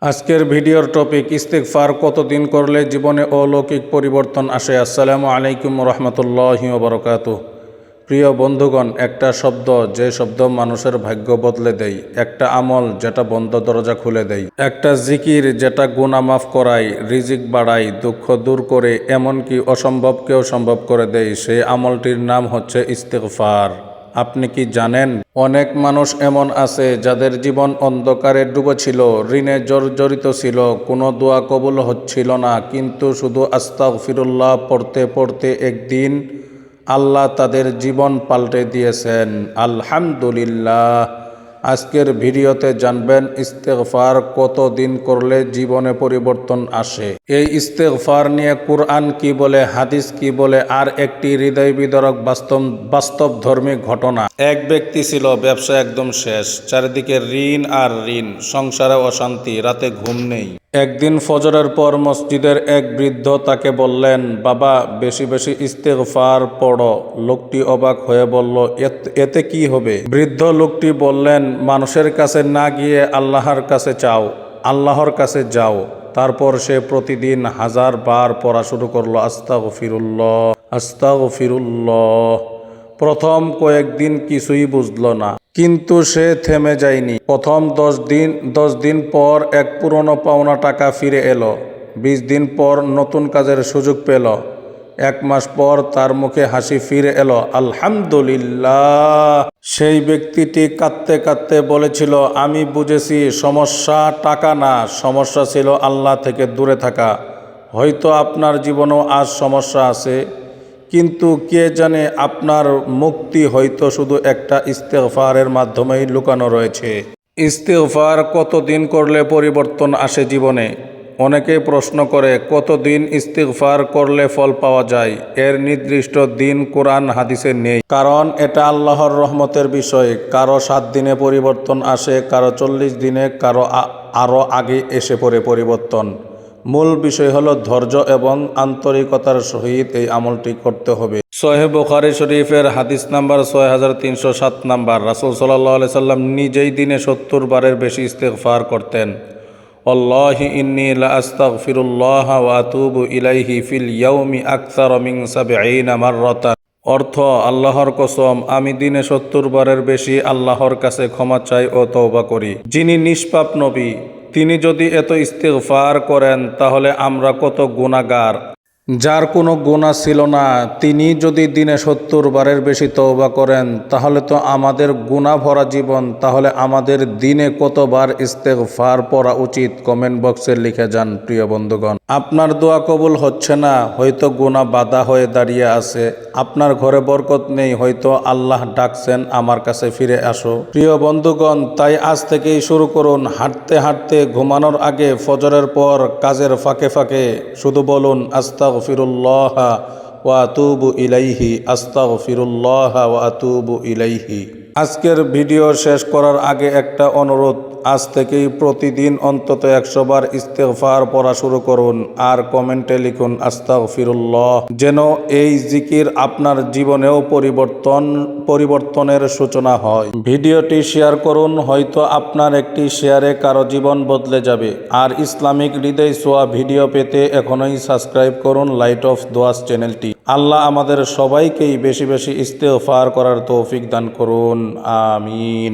আজকের ভিডিওর টপিক ইস্তিগফার কতদিন করলে জীবনে অলৌকিক পরিবর্তন আসে। আসসালামু আলাইকুম রহমতুল্লাহি ওয়া বারাকাতুহু। প্রিয় বন্ধুগণ, একটা শব্দ যে শব্দ মানুষের ভাগ্য বদলে দেয়, একটা আমল যেটা বন্ধ দরজা খুলে দেয়, একটা জিকির যেটা গুনাহ মাফ করায়, রিজিক বাড়ায়, দুঃখ দূর করে, এমনকি অসম্ভবকেও সম্ভব করে দেয়, সেই আমলটির নাম হচ্ছে ইস্তিগফার। আপনি কি জানেন, অনেক মানুষ এমন আছে যাদের জীবন অন্ধকারে ডুবেছিল, ঋণে জর্জরিত ছিল, কোনো দোয়া কবুল হচ্ছিল না, কিন্তু শুধু আস্তাগফিরুল্লাহ পড়তে পড়তে একদিন আল্লাহ তাদের জীবন পাল্টে দিয়েছেন। আলহামদুলিল্লাহ। আজকের ভিডিওতে জানবেন ইস্তেগফার কতদিন করলে জীবনে পরিবর্তন আসে। এই ইস্তেগফার নিয়ে কুরআন কি বলে, হাদিস কি বলে, আর একটি হৃদয় বিদারক বাস্তবধর্মী ঘটনা। এক ব্যক্তি ছিল, ব্যবসা একদম শেষ, চারিদিকে ঋণ আর ঋণ, সংসারে অশান্তি, রাতে ঘুম নেই। একদিন ফজরের পর মসজিদের এক বৃদ্ধ তাকে বললেন, বাবা, বেশি বেশি ইস্তেগফার পড়ো। লোকটি অবাক হয়ে বলল, এতে কি হবে? বৃদ্ধ লোকটি বললেন, মানুষের কাছে না গিয়ে আল্লাহর কাছে চাও, আল্লাহর কাছে যাও। তারপর সে প্রতিদিন 1000 বার পড়া শুরু করলো, আস্তাগফিরুল্লাহ, আস্তাগফিরুল্লাহ। প্রথম কয়েকদিন কিছুই বুঝল না, কিন্তু সে থেমে যায়নি। প্রথম 10 দিন পর এক পুরনো পাওনা টাকা ফিরে এলো। 20 দিন পর নতুন কাজের সুযোগ পেল। 1 মাস পর তার মুখে হাসি ফিরে এলো। আলহামদুলিল্লাহ। সেই ব্যক্তিটি কাঁদতে কাঁদতে বলেছিল, আমি বুঝেছি সমস্যা টাকা না, সমস্যা ছিল আল্লাহ থেকে দূরে থাকা। হয়তো আপনার জীবনেও আজ সমস্যা আছে, কিন্তু কে জানে আপনার মুক্তি হয়তো শুধু একটা ইস্তেগফারের মাধ্যমেই লুকানো রয়েছে। ইস্তেগফার কতদিন করলে পরিবর্তন আসে জীবনে? অনেকেই প্রশ্ন করে, কতদিন ইস্তেগফার করলে ফল পাওয়া যায়? এর নির্দিষ্ট দিন কোরআন হাদিসে নেই, কারণ এটা আল্লাহর রহমতের বিষয়। কারো 7 দিনে পরিবর্তন আসে, কারো 40 দিনে, কারো আরও আগে এসে পড়ে পরিবর্তন। মূল বিষয় হলো ধৈর্য এবং আন্তরিকতার সহিত এই আমলটি করতে হবে। সহিহ বুখারী শরীফের হাদিস নাম্বার 6307 নাম্বার। রাসূল সাল্লাল্লাহু আলাইহি সাল্লাম নিজেই দিনে 70 বারের বেশি ইস্তেগফার করতেন। আল্লাহি ইন্নী লা আস্তাগফিরুল্লাহ ওয়া আতুবু ইলাইহি ফিল ইয়াউমি আকসার মিন 70 মাররাতান। অর্থ, আল্লাহর কসম, আমি দিনে 70 বারের বেশি আল্লাহর কাছে ক্ষমা চাই ও তওবা করি। যিনি নিষ্পাপ নবী, তিনি যদি এত ইস্তেগফার করেন, তাহলে আমরা কত গুনাহগার। যার কোনো গুনাহ ছিল না, তিনি যদি দিনে 70 বারের বেশি তওবা করেন, তাহলে তো আমাদের গুনাহ ভরা জীবন। তাহলে আমাদের দিনে কতবার ইস্তেগফার পড়া উচিত? কমেন্ট বক্সে লিখে যান প্রিয় বন্ধুগণ। আপনার দোয়া কবুল হচ্ছে না, হয়তো গুনাহ বাধা হয়ে দাঁড়িয়ে আছে। আপনার ঘরে বরকত নেই, হয়তো আল্লাহ ডাকছেন, আমার কাছে ফিরে আসো। প্রিয় বন্ধুগণ, তাই আজ থেকেই শুরু করুন। হাঁটতে হাঁটতে, ঘুমানোর আগে, ফজরের পর, কাজের ফাঁকে ফাঁকে শুধু বলুন, আস্তাগফিরুল্লাহ ওয়া আতুবু ইলাইহি, আস্তাগফিরুল্লাহ ওয়া আতুবু ইলাইহি। আজকের ভিডিও শেষ করার আগে একটা অনুরোধ, আজ থেকেই প্রতিদিন অন্তত 100 বার ইস্তেগফার পড়া শুরু করুন, আর কমেন্টে লিখুন আস্তাগফিরুল্লাহ, যেন এই জিকির আপনার জীবনেও পরিবর্তনের সূচনা হয়। ভিডিওটি শেয়ার করুন, হয়তো আপনার একটি শেয়ারে কারো জীবন বদলে যাবে। আর ইসলামিক হৃদয় ছোঁয়া ভিডিও পেতে এখনই সাবস্ক্রাইব করুন লাইট অফ দোয়াস চ্যানেলটি। আল্লাহ আমাদের সবাইকেই বেশি বেশি ইস্তেগফার করার তৌফিক দান করুন। আমিন।